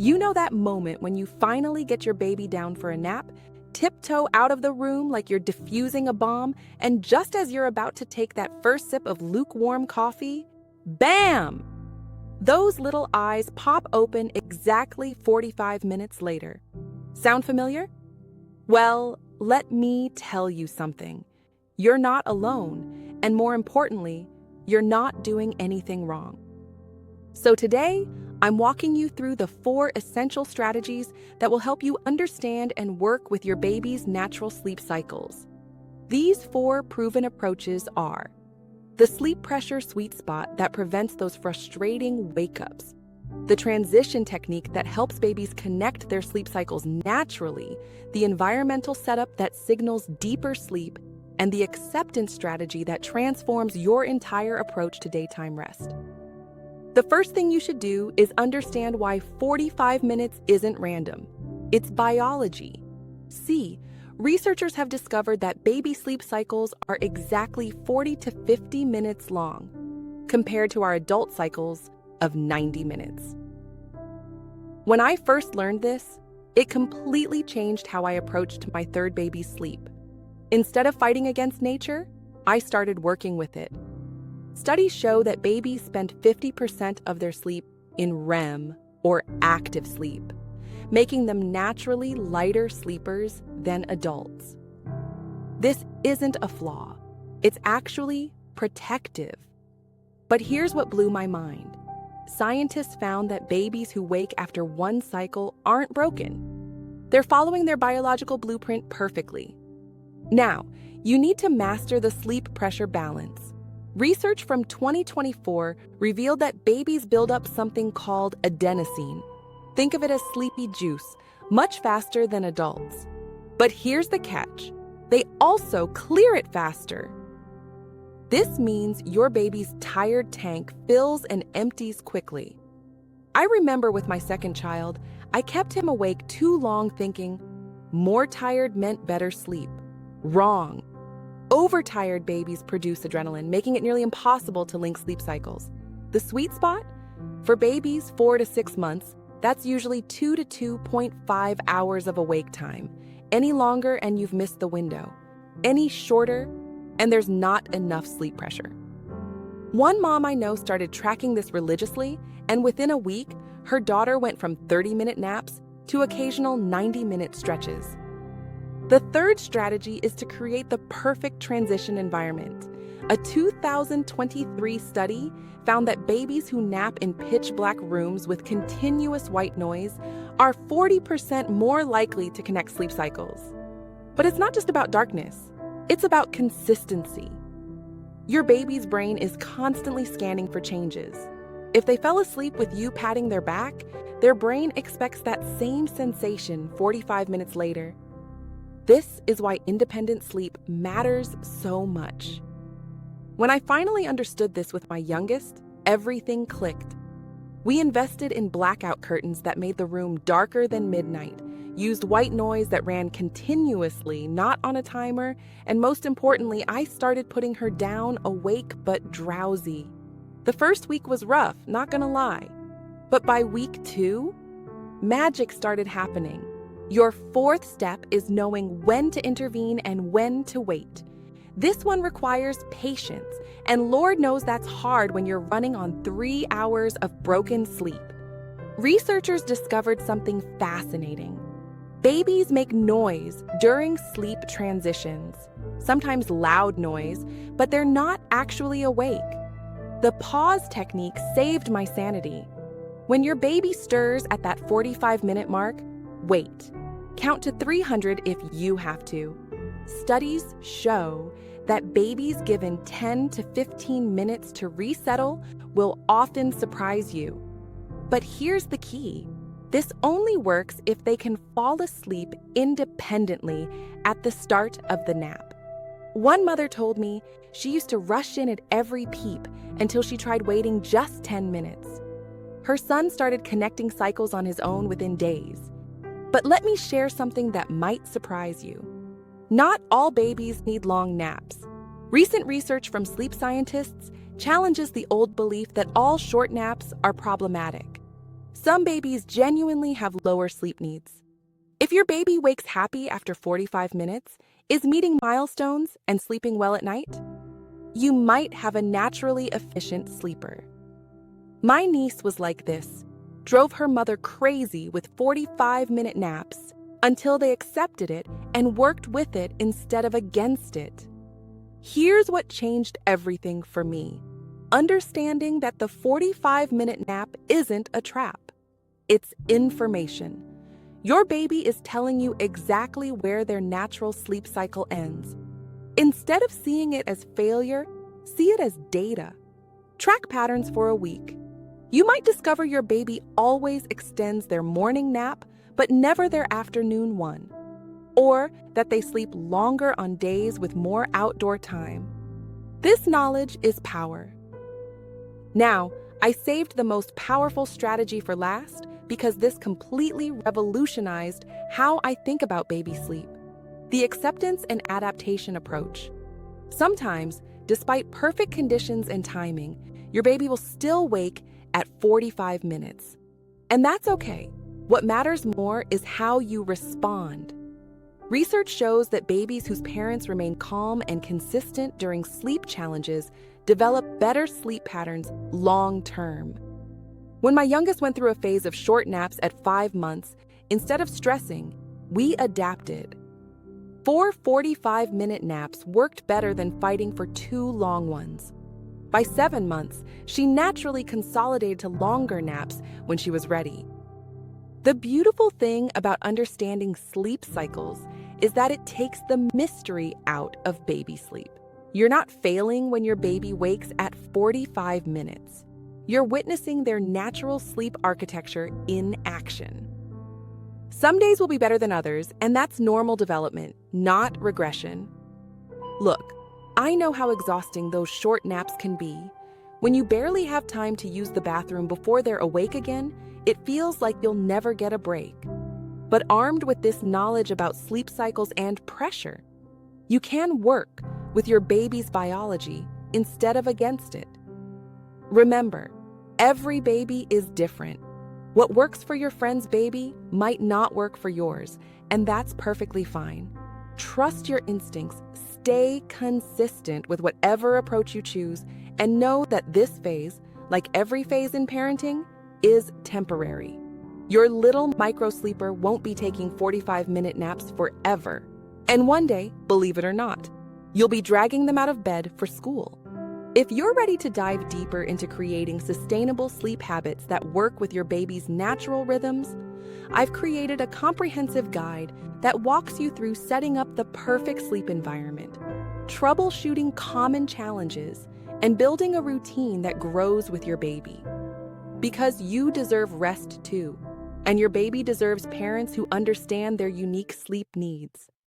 You know that moment when you finally get your baby down for a nap, tiptoe out of the room like you're diffusing a bomb, and just as you're about to take that first sip of lukewarm coffee, bam! Those little eyes pop open exactly 45 minutes later. Sound familiar? Well, let me tell you something. You're not alone, and more importantly, you're not doing anything wrong. So today, I'm walking you through the 4 essential strategies that will help you understand and work with your baby's natural sleep cycles. These 4 proven approaches are the sleep pressure sweet spot that prevents those frustrating wake-ups, the transition technique that helps babies connect their sleep cycles naturally, the environmental setup that signals deeper sleep, and the acceptance strategy that transforms your entire approach to daytime rest. The first thing you should do is understand why 45 minutes isn't random. It's biology. See, researchers have discovered that baby sleep cycles are exactly 40 to 50 minutes long, compared to our adult cycles of 90 minutes. When I first learned this, it completely changed how I approached my third baby's sleep. Instead of fighting against nature, I started working with it. Studies show that babies spend 50% of their sleep in REM, or active sleep, making them naturally lighter sleepers than adults. This isn't a flaw. It's actually protective. But here's what blew my mind. Scientists found that babies who wake after one cycle aren't broken. They're following their biological blueprint perfectly. Now, you need to master the sleep pressure balance. Research from 2024 revealed that babies build up something called adenosine. Think of it as sleepy juice, much faster than adults. But here's the catch. They also clear it faster. This means your baby's tired tank fills and empties quickly. I remember with my second child, I kept him awake too long thinking more tired meant better sleep. Wrong. Overtired babies produce adrenaline, making it nearly impossible to link sleep cycles. The sweet spot? For babies 4 to 6 months, that's usually 2 to 2.5 hours of awake time. Any longer and you've missed the window. Any shorter, and there's not enough sleep pressure. One mom I know started tracking this religiously, and within a week, her daughter went from 30-minute naps to occasional 90-minute stretches. The third strategy is to create the perfect transition environment. A 2023 study found that babies who nap in pitch-black rooms with continuous white noise are 40% more likely to connect sleep cycles. But it's not just about darkness. It's about consistency. Your baby's brain is constantly scanning for changes. If they fell asleep with you patting their back, their brain expects that same sensation 45 minutes later. This is why independent sleep matters so much. When I finally understood this with my youngest, everything clicked. We invested in blackout curtains that made the room darker than midnight, used white noise that ran continuously, not on a timer, and most importantly, I started putting her down awake but drowsy. The first week was rough, not gonna lie. But by week 2, magic started happening. Your fourth step is knowing when to intervene and when to wait. This one requires patience, and Lord knows that's hard when you're running on 3 hours of broken sleep. Researchers discovered something fascinating. Babies make noise during sleep transitions, sometimes loud noise, but they're not actually awake. The pause technique saved my sanity. When your baby stirs at that 45-minute mark, wait. Count to 300 if you have to. Studies show that babies given 10 to 15 minutes to resettle will often surprise you. But here's the key. This only works if they can fall asleep independently at the start of the nap. One mother told me she used to rush in at every peep until she tried waiting just 10 minutes. Her son started connecting cycles on his own within days. But let me share something that might surprise you. Not all babies need long naps. Recent research from sleep scientists challenges the old belief that all short naps are problematic. Some babies genuinely have lower sleep needs. If your baby wakes happy after 45 minutes, is meeting milestones, and sleeping well at night, you might have a naturally efficient sleeper. My niece was like this, drove her mother crazy with 45-minute naps until they accepted it and worked with it instead of against it. Here's what changed everything for me. Understanding that the 45-minute nap isn't a trap. It's information. Your baby is telling you exactly where their natural sleep cycle ends. Instead of seeing it as failure, see it as data. Track patterns for a week. You might discover your baby always extends their morning nap, but never their afternoon one. Or that they sleep longer on days with more outdoor time. This knowledge is power. Now, I saved the most powerful strategy for last because this completely revolutionized how I think about baby sleep. The acceptance and adaptation approach. Sometimes, despite perfect conditions and timing, your baby will still wake at 45 minutes. And that's okay. What matters more is how you respond. Research shows that babies whose parents remain calm and consistent during sleep challenges develop better sleep patterns long term. When my youngest went through a phase of short naps at 5 months, instead of stressing, we adapted. 4 45-minute naps worked better than fighting for 2 long ones. By 7 months, she naturally consolidated to longer naps when she was ready. The beautiful thing about understanding sleep cycles is that it takes the mystery out of baby sleep. You're not failing when your baby wakes at 45 minutes. You're witnessing their natural sleep architecture in action. Some days will be better than others, and that's normal development, not regression. Look, I know how exhausting those short naps can be. When you barely have time to use the bathroom before they're awake again, it feels like you'll never get a break. But armed with this knowledge about sleep cycles and pressure, you can work with your baby's biology instead of against it. Remember, every baby is different. What works for your friend's baby might not work for yours, and that's perfectly fine. Trust your instincts, stay consistent with whatever approach you choose, and know that this phase, like every phase in parenting, is temporary. Your little micro-sleeper won't be taking 45-minute naps forever. And one day, believe it or not, you'll be dragging them out of bed for school. If you're ready to dive deeper into creating sustainable sleep habits that work with your baby's natural rhythms, I've created a comprehensive guide that walks you through setting up the perfect sleep environment, troubleshooting common challenges, and building a routine that grows with your baby. Because you deserve rest too, and your baby deserves parents who understand their unique sleep needs.